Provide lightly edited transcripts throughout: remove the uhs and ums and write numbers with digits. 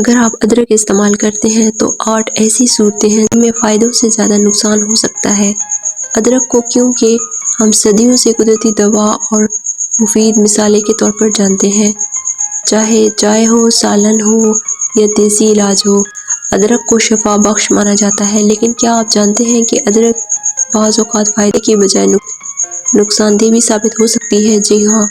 اگر آپ ادرک استعمال کرتے ہیں تو 8 ایسی صورتیں ہیں جن میں فائدوں سے زیادہ نقصان ہو سکتا ہے۔ ادرک کو کیونکہ ہم صدیوں سے قدرتی دوا اور مفید مسالے کے طور پر جانتے ہیں، چاہے چائے ہو، سالن ہو یا دیسی علاج ہو، ادرک کو شفا بخش مانا جاتا ہے۔ لیکن کیا آپ جانتے ہیں کہ ادرک بعض اوقات فائدے کی بجائے نقصان دہ بھی ثابت ہو سکتی ہے؟ جی ہاں،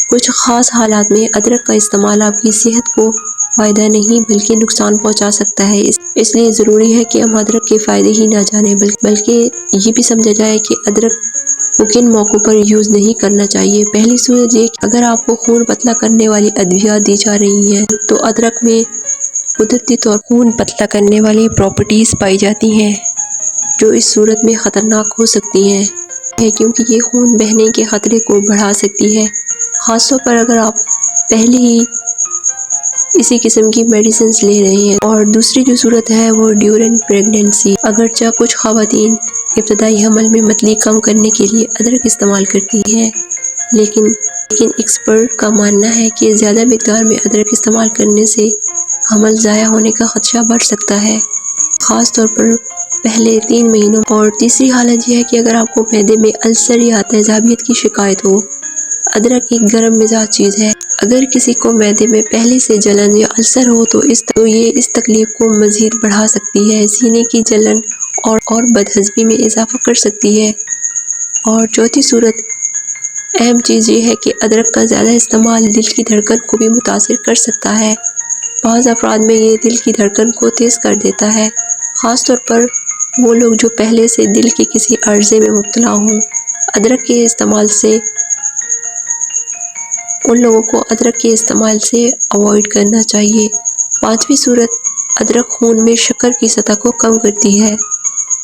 کچھ خاص حالات میں ادرک کا استعمال آپ کی صحت کو فائدہ نہیں بلکہ نقصان پہنچا سکتا ہے۔ اس لیے ضروری ہے کہ ہم ادرک کے فائدے ہی نہ جانیں بلکہ یہ بھی سمجھا جائے کہ ادرک کو کن موقعوں پر یوز نہیں کرنا چاہیے۔ پہلی صورت یہ کہ اگر آپ کو خون پتلا کرنے والی ادویات دی جا رہی ہیں تو ادرک میں قدرتی طور پر خون پتلا کرنے والی پراپرٹیز پائی جاتی ہیں جو اس صورت میں خطرناک ہو سکتی ہیں کیونکہ یہ خون بہنے کے خطرے کو بڑھا سکتی ہے، خاص طور پر اگر آپ پہلے ہی اسی قسم کی میڈیسنز لے رہے ہیں۔ اور دوسری جو صورت ہے وہ ڈیورنٹ پریگننسی۔ اگرچہ کچھ خواتین ابتدائی حمل میں متلی کم کرنے کے لیے ادرک استعمال کرتی ہیں، لیکن ایکسپرٹ کا ماننا ہے کہ زیادہ مقدار میں ادرک استعمال کرنے سے حمل ضائع ہونے کا خدشہ بڑھ سکتا ہے، خاص طور پر پہلے 3 مہینوں۔ اور تیسری حالت یہ ہے کہ اگر آپ کو معدے میں السر یا تیزابیت کی شکایت ہو۔ ادرک ایک گرم مزاج چیز ہے، اگر کسی کو معدے میں پہلے سے جلن یا السر ہو تو یہ اس تکلیف کو مزید بڑھا سکتی ہے، سینے کی جلن اور بدہضمی میں اضافہ کر سکتی ہے۔ اور چوتھی صورت اہم چیز یہ ہے کہ ادرک کا زیادہ استعمال دل کی دھڑکن کو بھی متاثر کر سکتا ہے۔ بعض افراد میں یہ دل کی دھڑکن کو تیز کر دیتا ہے، خاص طور پر وہ لوگ جو پہلے سے دل کے کسی عرضے میں مبتلا ہوں۔ ان لوگوں کو ادرک کے استعمال سے اوائڈ کرنا چاہیے۔ پانچویں صورت ادرک خون میں شکر کی سطح کو کم کرتی ہے،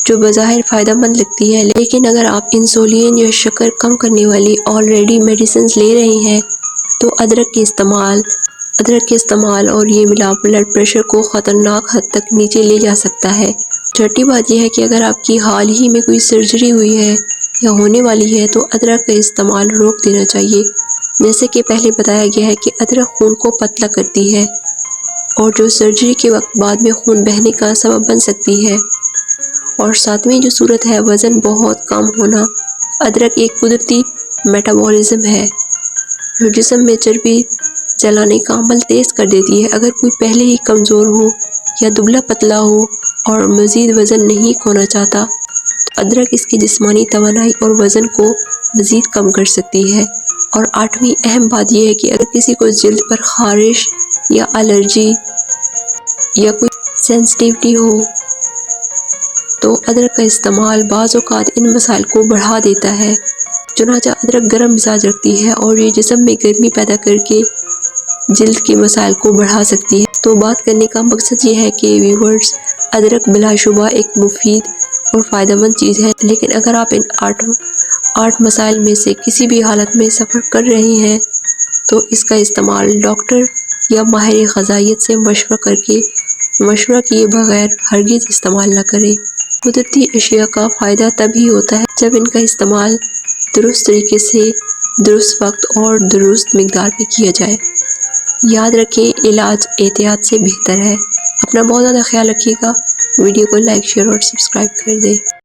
جو بظاہر فائدہ مند لگتی ہے، لیکن اگر آپ انسولین یا شکر کم کرنے والی آلریڈی میڈیسنز لے رہے ہیں تو ادرک کے استعمال اور یہ ملاپ بلڈ پریشر کو خطرناک حد تک نیچے لے جا سکتا ہے۔ چھٹی بات یہ ہے کہ اگر آپ کی حال ہی میں کوئی سرجری ہوئی ہے یا ہونے والی ہے تو ادرک کا استعمال روک دینا چاہیے۔ جیسے کہ پہلے بتایا گیا ہے کہ ادرک خون کو پتلا کرتی ہے اور جو سرجری کے وقت بعد میں خون بہنے کا سبب بن سکتی ہے۔ اور ساتویں جو صورت ہے وزن بہت کم ہونا۔ ادرک ایک قدرتی میٹابولزم ہے جو جسم میں چربی جلانے کا عمل تیز کر دیتی ہے۔ اگر کوئی پہلے ہی کمزور ہو یا دبلا پتلا ہو اور مزید وزن نہیں کھونا چاہتا تو ادرک اس کی جسمانی توانائی اور وزن کو مزید کم کر سکتی ہے۔ اور آٹھویں اہم بات یہ ہے کہ اگر کسی کو جلد پر خارش یا الرجی یا کوئی سینسٹیوٹی ہو تو ادرک کا استعمال بعض اوقات ان مسائل کو بڑھا دیتا ہے۔ چنانچہ ادرک گرم مزاج رکھتی ہے اور یہ جسم میں گرمی پیدا کر کے جلد کے مسائل کو بڑھا سکتی ہے۔ تو بات کرنے کا مقصد یہ ہے کہ ویورز، ادرک بلا شبہ ایک مفید اور فائدہ مند چیز ہے، لیکن اگر آپ ان 8 مسائل میں سے کسی بھی حالت میں سفر کر رہے ہیں تو اس کا استعمال ڈاکٹر یا ماہر غذائیت سے مشورہ کیے بغیر ہرگز استعمال نہ کریں۔ قدرتی اشیاء کا فائدہ تب ہی ہوتا ہے جب ان کا استعمال درست طریقے سے، درست وقت اور درست مقدار میں کیا جائے۔ یاد رکھیں، علاج احتیاط سے بہتر ہے۔ اپنا بہت زیادہ خیال رکھیے گا۔ ویڈیو کو لائک، شیئر اور سبسکرائب کر دیں۔